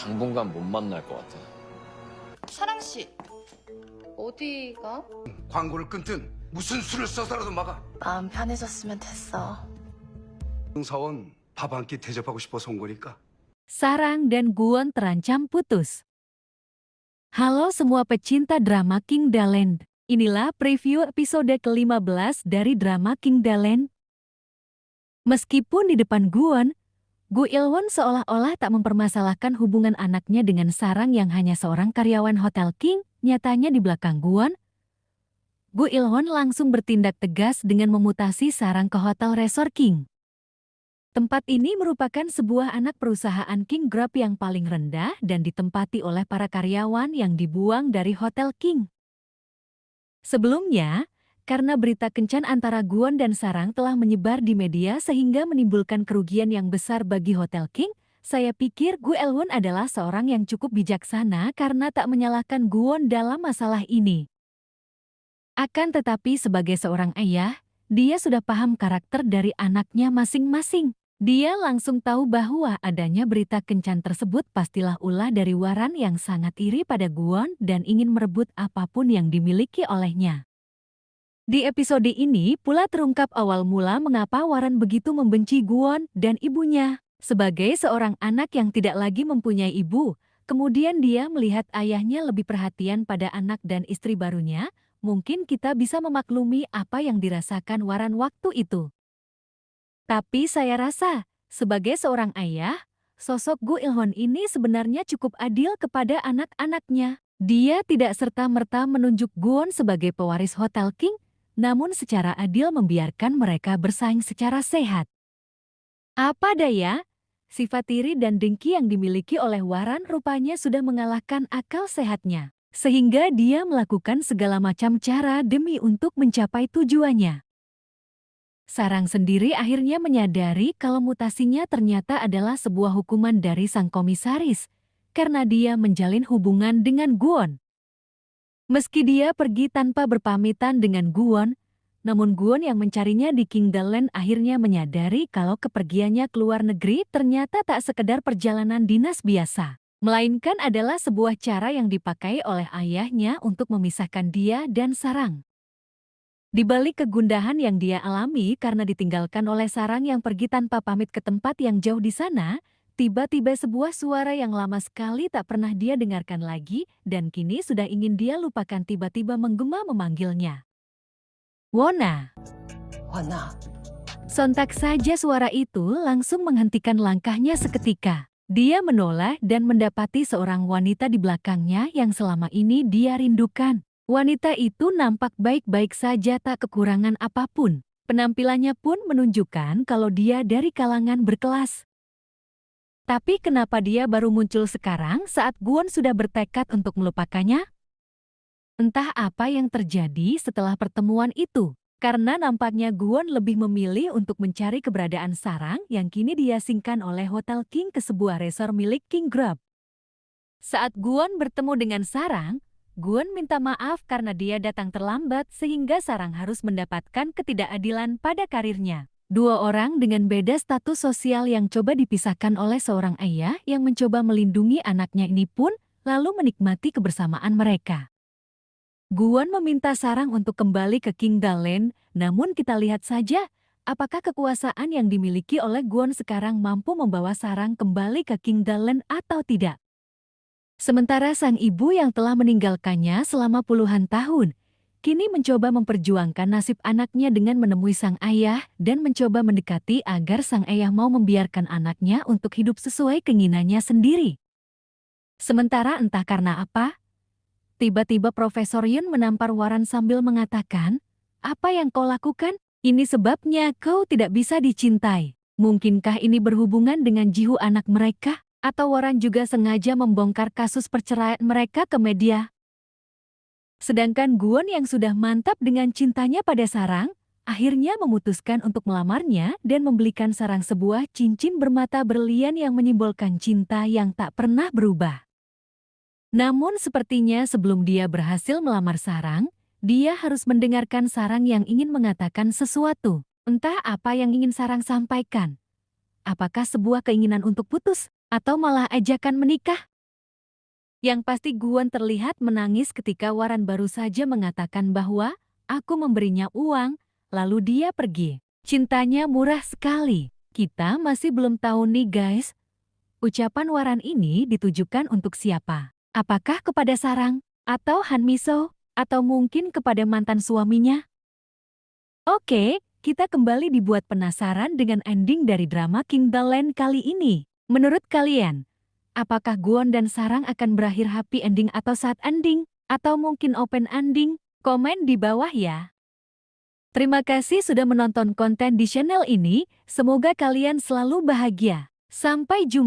당분간 못 만날 것 같아. 사랑 씨, 어디가? 광고를 끊든 무슨 수를 써서라도 막아. 마음 편해졌으면 됐어. 사원 밥 한 끼 대접하고 싶어서 온 거니까. Sarang dan Guon terancam putus. Halo semua pecinta drama King Daland. Inilah preview episode ke-15 dari drama King Daland. Meskipun di depan Guon, Gu Ilwon seolah-olah tak mempermasalahkan hubungan anaknya dengan Sarang yang hanya seorang karyawan Hotel King, nyatanya di belakang Guon, Gu Ilwon langsung bertindak tegas dengan memutasi Sarang ke Hotel Resort King. Tempat ini merupakan sebuah anak perusahaan King Group yang paling rendah dan ditempati oleh para karyawan yang dibuang dari Hotel King. Sebelumnya, karena berita kencan antara Guon dan Sarang telah menyebar di media sehingga menimbulkan kerugian yang besar bagi Hotel King, saya pikir Gu Ilwon adalah seorang yang cukup bijaksana karena tak menyalahkan Guon dalam masalah ini. Akan tetapi sebagai seorang ayah, dia sudah paham karakter dari anaknya masing-masing. Dia langsung tahu bahwa adanya berita kencan tersebut pastilah ulah dari Waran yang sangat iri pada Guon dan ingin merebut apapun yang dimiliki olehnya. Di episode ini pula terungkap awal mula mengapa Waran begitu membenci Guon dan ibunya. Sebagai seorang anak yang tidak lagi mempunyai ibu, kemudian dia melihat ayahnya lebih perhatian pada anak dan istri barunya, mungkin kita bisa memaklumi apa yang dirasakan Waran waktu itu. Tapi saya rasa, sebagai seorang ayah, sosok Gu Ilwon ini sebenarnya cukup adil kepada anak-anaknya. Dia tidak serta-merta menunjuk Guon sebagai pewaris Hotel King, namun secara adil membiarkan mereka bersaing secara sehat. Apa daya, sifat iri dan dengki yang dimiliki oleh Waran rupanya sudah mengalahkan akal sehatnya, sehingga dia melakukan segala macam cara demi untuk mencapai tujuannya. Sarang sendiri akhirnya menyadari kalau mutasinya ternyata adalah sebuah hukuman dari sang komisaris, karena dia menjalin hubungan dengan Guon. Meski dia pergi tanpa berpamitan dengan Guon, namun Guon yang mencarinya di King Daland akhirnya menyadari kalau kepergiannya ke luar negeri ternyata tak sekedar perjalanan dinas biasa, melainkan adalah sebuah cara yang dipakai oleh ayahnya untuk memisahkan dia dan Sarang. Di balik kegundahan yang dia alami karena ditinggalkan oleh Sarang yang pergi tanpa pamit ke tempat yang jauh di sana, tiba-tiba sebuah suara yang lama sekali tak pernah dia dengarkan lagi dan kini sudah ingin dia lupakan tiba-tiba menggema memanggilnya. Wona. 원아, Sontak saja suara itu langsung menghentikan langkahnya seketika. Dia menoleh dan mendapati seorang wanita di belakangnya yang selama ini dia rindukan. Wanita itu nampak baik-baik saja tak kekurangan apapun. Penampilannya pun menunjukkan kalau dia dari kalangan berkelas. Tapi kenapa dia baru muncul sekarang saat Guon sudah bertekad untuk melupakannya? Entah apa yang terjadi setelah pertemuan itu. Karena nampaknya Guon lebih memilih untuk mencari keberadaan Sarang yang kini diasingkan oleh Hotel King ke sebuah resort milik King Group. Saat Guon bertemu dengan Sarang, Guon minta maaf karena dia datang terlambat sehingga Sarang harus mendapatkan ketidakadilan pada karirnya. Dua orang dengan beda status sosial yang coba dipisahkan oleh seorang ayah yang mencoba melindungi anaknya ini pun lalu menikmati kebersamaan mereka. Guon meminta Sarang untuk kembali ke King Daland, namun kita lihat saja apakah kekuasaan yang dimiliki oleh Guon sekarang mampu membawa Sarang kembali ke King Daland atau tidak. Sementara sang ibu yang telah meninggalkannya selama puluhan tahun, kini mencoba memperjuangkan nasib anaknya dengan menemui sang ayah dan mencoba mendekati agar sang ayah mau membiarkan anaknya untuk hidup sesuai keinginannya sendiri. Sementara entah karena apa, tiba-tiba Profesor Yun menampar Waran sambil mengatakan, "Apa yang kau lakukan? Ini sebabnya kau tidak bisa dicintai. Mungkinkah ini berhubungan dengan jiwa anak mereka?" Atau Waran juga sengaja membongkar kasus perceraian mereka ke media. Sedangkan Guon yang sudah mantap dengan cintanya pada Sarang, akhirnya memutuskan untuk melamarnya dan membelikan Sarang sebuah cincin bermata berlian yang menyimbolkan cinta yang tak pernah berubah. Namun sepertinya sebelum dia berhasil melamar Sarang, dia harus mendengarkan Sarang yang ingin mengatakan sesuatu. Entah apa yang ingin Sarang sampaikan. Apakah sebuah keinginan untuk putus? Atau malah ajakan menikah? Yang pasti Guwon terlihat menangis ketika Waran baru saja mengatakan bahwa aku memberinya uang, lalu dia pergi. Cintanya murah sekali. Kita masih belum tahu nih guys. Ucapan Waran ini ditujukan untuk siapa? Apakah kepada Sarang? Atau Han Miso? Atau mungkin kepada mantan suaminya? Oke, kita kembali dibuat penasaran dengan ending dari drama Kingdom Land kali ini. Menurut kalian, apakah Guwon dan Sarang akan berakhir happy ending atau sad ending? Atau mungkin open ending? Komen di bawah ya. Terima kasih sudah menonton konten di channel ini. Semoga kalian selalu bahagia. Sampai jumpa.